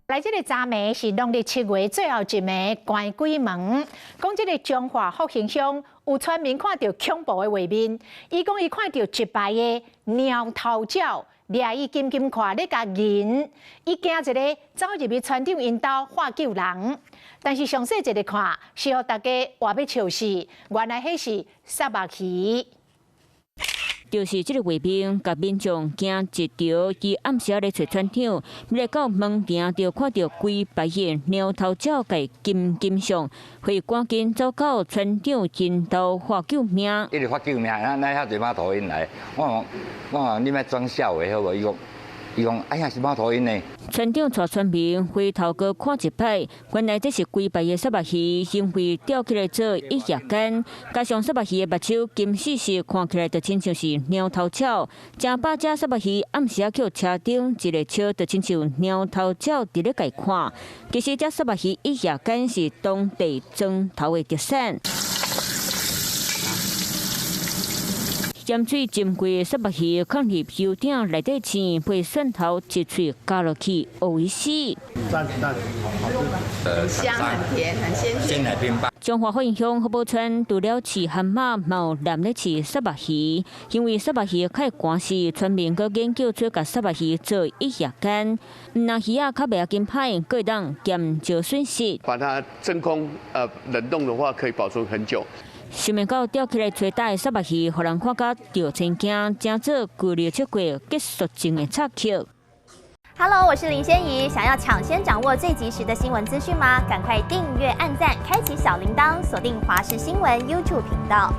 来，这个昨暝是农历7月最后一暝关鬼门，讲这个中华复兴乡有村民看到恐怖的画面，伊讲伊看到一排的猫头鸟，掠伊金金看咧甲人，伊惊一个走入去村长因兜化救人，但是详细一个看，是互大家话要笑死，原来迄是杀目鱼。 就是这个画面，甲民众惊一条，伊暗时咧找村长，来到门埕，就看到规排的猫头鸟甲金金上，会赶紧走到村长因兜化救命。一直发救命，咱遐侪猫头鹰来，我讲你莫装笑话好无？伊讲哎呀是猫头鹰呢。村长带村民回头去看一摆，原来这是规排的杀目鱼，因为钓起来做一夜间，加上杀目鱼的目睭金细细，看起来就亲像是猫头鸟。成百只杀目鱼暗时啊去车顶，一个笑就亲像猫头鸟伫咧家看。其实这杀目鱼一夜间是当地庄头的特产。 盐水浸过的杀目鱼放入油鼎内底煎，配蒜头一喙加落去，学伊死。很香、很甜、很鲜甜。中华复兴乡福宝村除了饲蛤蟆，毛男咧饲杀目鱼，因为杀目鱼太寒死，村民搁研究出甲杀目鱼做一夜间，那鱼啊较袂要紧歹，可以当减少损失。把它真空冷冻的话，可以保存很久。 想袂到钓起来最大的杀目鱼，互人看到着真惊，真做旧历7月结束前的插曲。Hello， 我是林仙怡。想要抢先掌握最及时的新闻资讯吗？赶快订阅、按赞、开启小铃铛，锁定华视新闻 YouTube 频道。